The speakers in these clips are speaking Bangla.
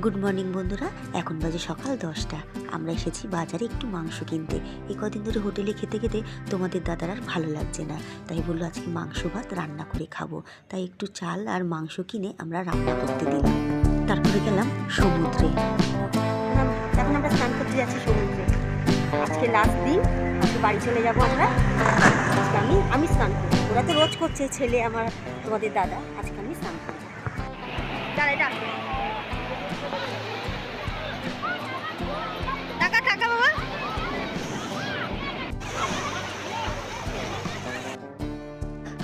গুড মর্নিং বন্ধুরা, এখন বাজে সকাল 10টা। আমরা এসেছি বাজারে একটু মাংস কিনতে। এই কদিন ধরে হোটেলে খেতে খেতে তোমাদের দাদার আর ভালো লাগছে না, তাই বললো আজকে মাংস ভাত রান্না করে খাবো। তাই একটু চাল আর মাংস কিনে আমরা রান্না করতে দিলাম। তারপরে গেলাম সমুদ্রে। এখন আমরা স্নান করতে যাচ্ছি সমুদ্রে। আজকে লাস্ট দিন, আজকে বাড়ি চলে যাবো আমরা। আজকে আমি স্নান করবো। ওরা তো রোজ করছে, ছেলে আমার, তোমাদের দাদা। আজকে আমি স্নান করবো। টাকা টাকা বাবা।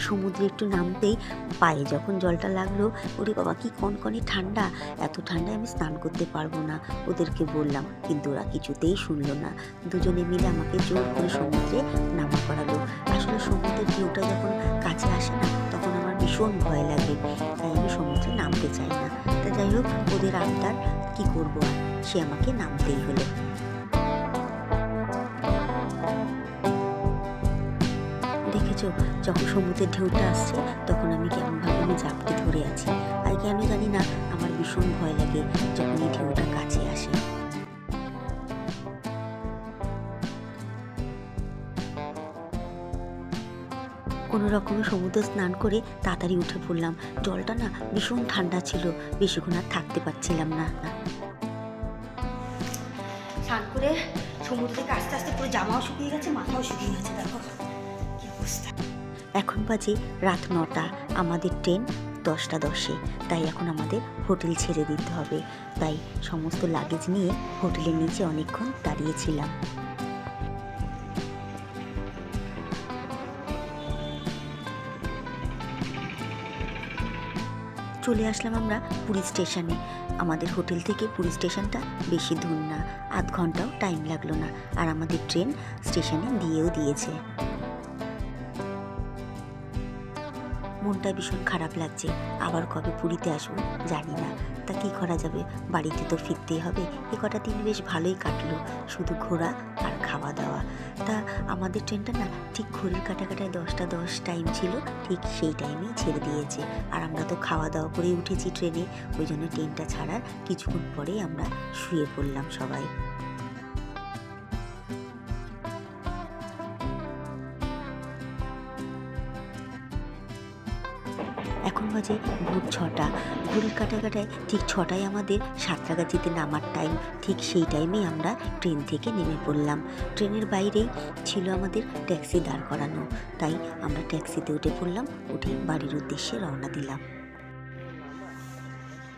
সমুদ্রে একটু নামতেই পায়ে যখন জলটা লাগলো, ওরে বাবা কি কনকনে ঠান্ডা! এত ঠান্ডায় আমি স্নান করতে পারবো না, ওদেরকে বললাম, কিন্তু ওরা কিছুতেই শুনলো না। দুজনে মিলে আমাকে জোর করে সমুদ্রে নামা করালো। আসলে সমুদ্রের ঢেউটা যখন কাছে আসে না, তখন আমার ভীষণ ভয় লাগে, তাই আমি সমুদ্রে নামতে চাই না। তা যাই হোক, ওদের আবদার কি করবো আর, সে আমাকে নামতেই হলো। দেখেছো, যখন সমুদ্রের ঢেউটা আসছে তখন আমি কেমনভাবে আমি জাপটে ধরে আছি। আর কেন জানি না আমার ভীষণ ভয় লাগে যখন এই ঢেউটা কাছে আসে। কোনো রকমে সমুদ্র স্নান করে তাড়াতাড়ি উঠে পড়লাম। জলটা না ভীষণ ঠান্ডা ছিল, বেশিক্ষণ আর থাকতে পারছিলাম না। স্নান করে সমুদ্র থেকে আস্তে আস্তে পুরো জামাও শুকিয়ে গেছে, মাথাও শুকিয়ে গেছে। দেখো কি অবস্থা। এখন বাজে রাত 9টা, আমাদের ট্রেন 10টা 10-এ। তাই এখন আমাদের হোটেল ছেড়ে দিতে হবে। তাই সমস্ত লাগেজ নিয়ে হোটেলের নিচে অনেকক্ষণ দাঁড়িয়েছিলাম। চলে আসলাম আমরা পুরী স্টেশনে। আমাদের হোটেল থেকে পুরী স্টেশনটা বেশি দূর না, আধ ঘন্টাও টাইম লাগলো না। আর আমাদের ট্রেন স্টেশনে দিয়েও দিয়েছে। মনটা ভীষণ খারাপ লাগছে, আবার কবে পুরীতে আসবো জানি না। তা কী করা যাবে, বাড়িতে তো ফিরতেই হবে। এ কটা দিন বেশ ভালোই কাটলো, শুধু ঘোরা আর খাওয়া দাওয়া। তা আমাদের ট্রেনটা না ঠিক ঘড়ির কাটায় 10টা 10 টাইম ছিল, ঠিক সেই টাইমেই ছেড়ে দিয়েছে। আর আমরা তো খাওয়া দাওয়া করেই উঠেছি ট্রেনে, ওই জন্য ট্রেনটা ছাড়ার কিছুক্ষণ পরেই আমরা শুয়ে পড়লাম সবাই। এখন বাজে ভোর 6টা। ঘড়ির কাটায় ঠিক 6টায় আমাদের সাঁতরাগাছিতে নামার টাইম। ঠিক সেই টাইমেই আমরা ট্রেন থেকে নেমে পড়লাম। ট্রেনের বাইরেই ছিল আমাদের ট্যাক্সি দাঁড় করানো, তাই আমরা ট্যাক্সিতে উঠে পড়লাম। উঠে বাড়ির উদ্দেশ্যে রওনা দিলাম।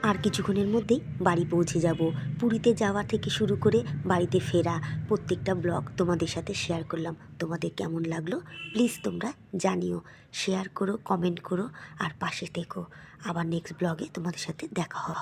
আর কিছুক্ষণের মধ্যেই বাড়ি পৌঁছে যাব। পুরীতে যাওয়া থেকে শুরু করে বাড়িতে ফেরা প্রত্যেকটা ব্লগ তোমাদের সাথে শেয়ার করলাম। তোমাদের কেমন লাগলো প্লিজ তোমরা জানিও, শেয়ার করো, কমেন্ট করো আর পাশে থেকো। আবার নেক্সট ব্লগে তোমাদের সাথে দেখা হবে।